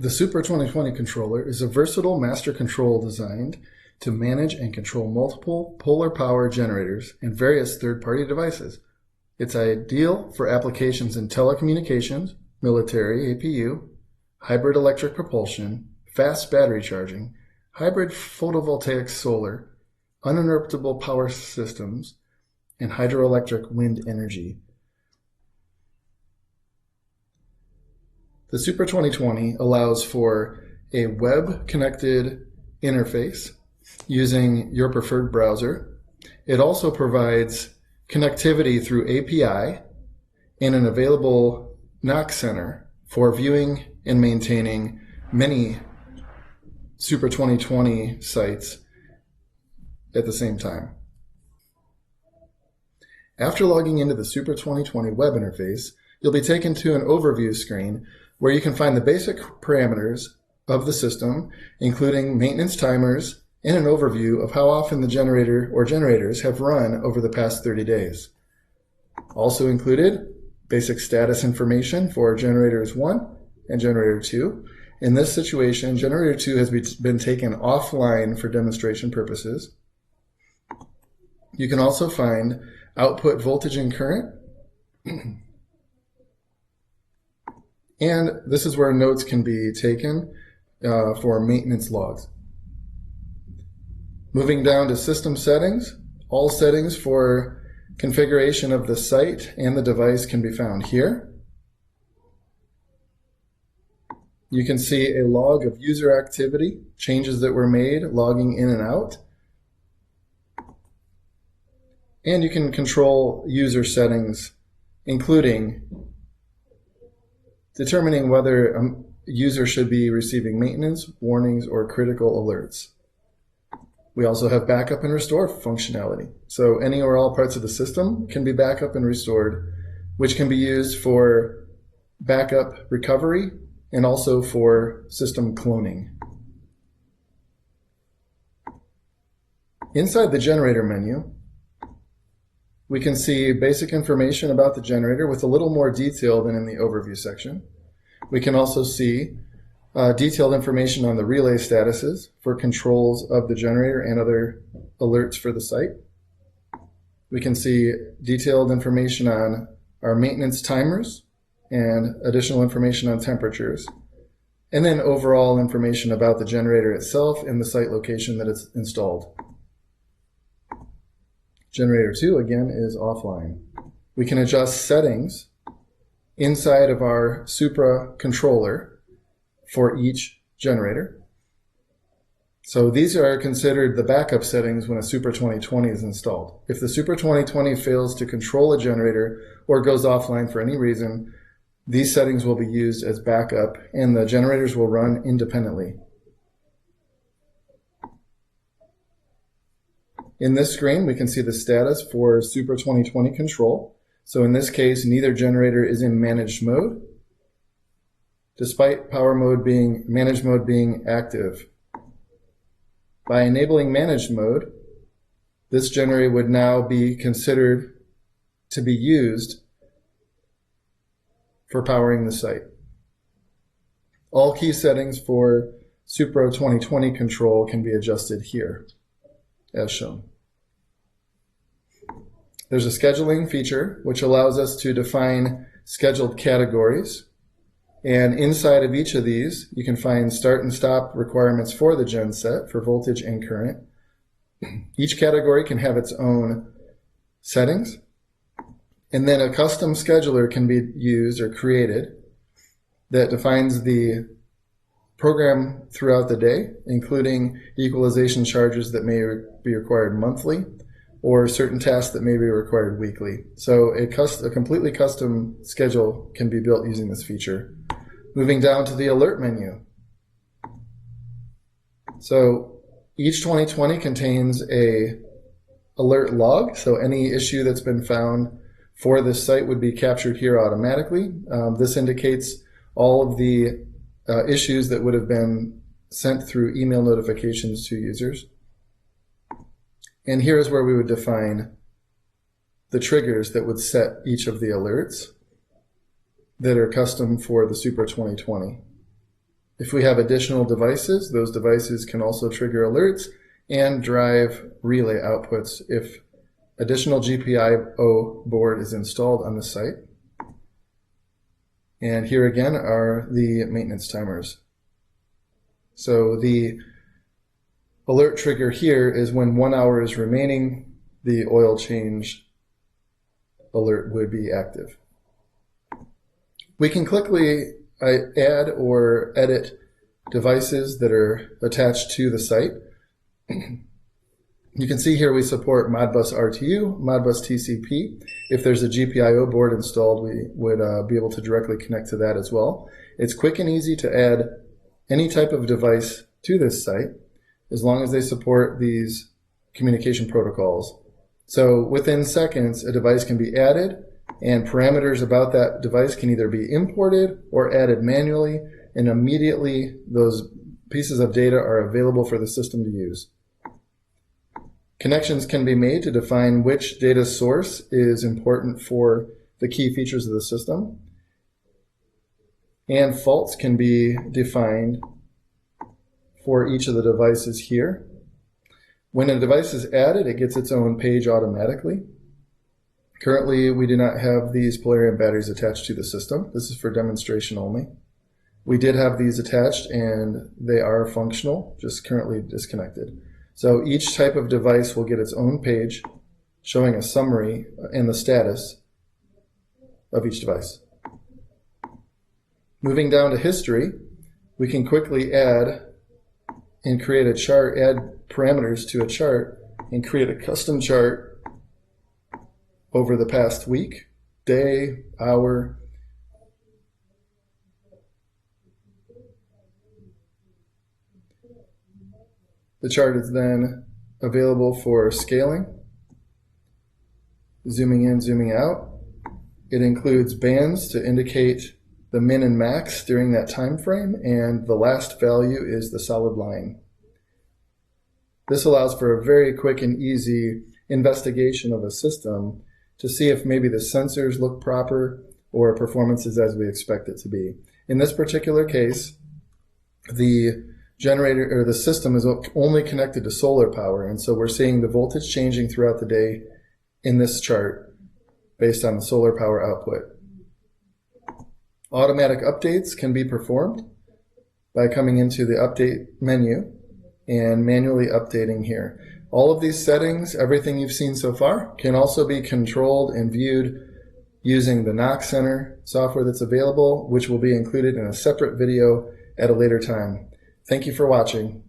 The Supra 2020 controller is a versatile master control designed to manage and control multiple polar power generators and various third-party devices. It's ideal for applications in telecommunications, military APU, hybrid electric propulsion, fast battery charging, hybrid photovoltaic solar, uninterruptible power systems, and hydroelectric wind energy. The Supra 2020 allows for a web-connected interface using your preferred browser. It also provides connectivity through API and an available NOC center for viewing and maintaining many Supra 2020 sites at the same time. After logging into the Supra 2020 web interface, you'll be taken to an overview screen where you can find the basic parameters of the system, including maintenance timers and an overview of how often the generator or generators have run over the past 30 days. Also included, basic status information for generators 1 and generator 2. In this situation, generator 2 has been taken offline for demonstration purposes. You can also find output voltage and current. And this is where notes can be taken for maintenance logs. Moving down to system settings, all settings for configuration of the site and the device can be found here. You can see a log of user activity, changes that were made, logging in and out. And you can control user settings, including determining whether a user should be receiving maintenance, warnings, or critical alerts. We also have backup and restore functionality. So any or all parts of the system can be backup and restored, which can be used for backup recovery and also for system cloning. Inside the generator menu, we can see basic information about the generator with a little more detail than in the overview section. We can also see detailed information on the relay statuses for controls of the generator and other alerts for the site. We can see detailed information on our maintenance timers and additional information on temperatures, and then overall information about the generator itself and the site location that it's installed. Generator 2, again, is offline. We can adjust settings inside of our Supra controller for each generator. So these are considered the backup settings when a Supra 2020 is installed. If the Supra 2020 fails to control a generator or goes offline for any reason, these settings will be used as backup and the generators will run independently. In this screen, we can see the status for Supra 2020 control. So in this case, neither generator is in managed mode, despite managed mode being active. By enabling managed mode, this generator would now be considered to be used for powering the site. All key settings for Supra 2020 control can be adjusted here, as shown. There's a scheduling feature which allows us to define scheduled categories. And inside of each of these, you can find start and stop requirements for the gen set for voltage and current. Each category can have its own settings. And then a custom scheduler can be used or created that defines the program throughout the day, including equalization charges that may be required monthly or certain tasks that may be required weekly. So a completely custom schedule can be built using this feature. Moving down to the alert menu. So each 2020 contains a alert log. So any issue that's been found for this site would be captured here automatically. This indicates all of the issues that would have been sent through email notifications to users. And here's where we would define the triggers that would set each of the alerts that are custom for the Supra 2020. If we have additional devices, those devices can also trigger alerts and drive relay outputs if additional GPIO board is installed on the site. And here again are the maintenance timers. So the alert trigger here is when 1 hour is remaining, the oil change alert would be active. We can quickly add or edit devices that are attached to the site. You can see here we support Modbus RTU, Modbus TCP. If there's a GPIO board installed, we would be able to directly connect to that as well. It's quick and easy to add any type of device to this site as long as they support these communication protocols. So within seconds, a device can be added, and parameters about that device can either be imported or added manually, and immediately those pieces of data are available for the system to use. Connections can be made to define which data source is important for the key features of the system. And faults can be defined for each of the devices here. When a device is added, it gets its own page automatically. Currently, we do not have these Polarium batteries attached to the system. This is for demonstration only. We did have these attached and they are functional, just currently disconnected. So each type of device will get its own page showing a summary and the status of each device. Moving down to history, we can quickly add and create a chart, add parameters to a chart, and create a custom chart over the past week, day, hour. The chart is then available for scaling, zooming in, zooming out. It includes bands to indicate the min and max during that time frame, and the last value is the solid line. This allows for a very quick and easy investigation of a system to see if maybe the sensors look proper or performance is as we expect it to be. In this particular case, the generator or the system is only connected to solar power, and so we're seeing the voltage changing throughout the day in this chart based on the solar power output. Automatic updates can be performed by coming into the update menu and manually updating here. All of these settings, everything you've seen so far, can also be controlled and viewed using the Knox Center software that's available, which will be included in a separate video at a later time. Thank you for watching.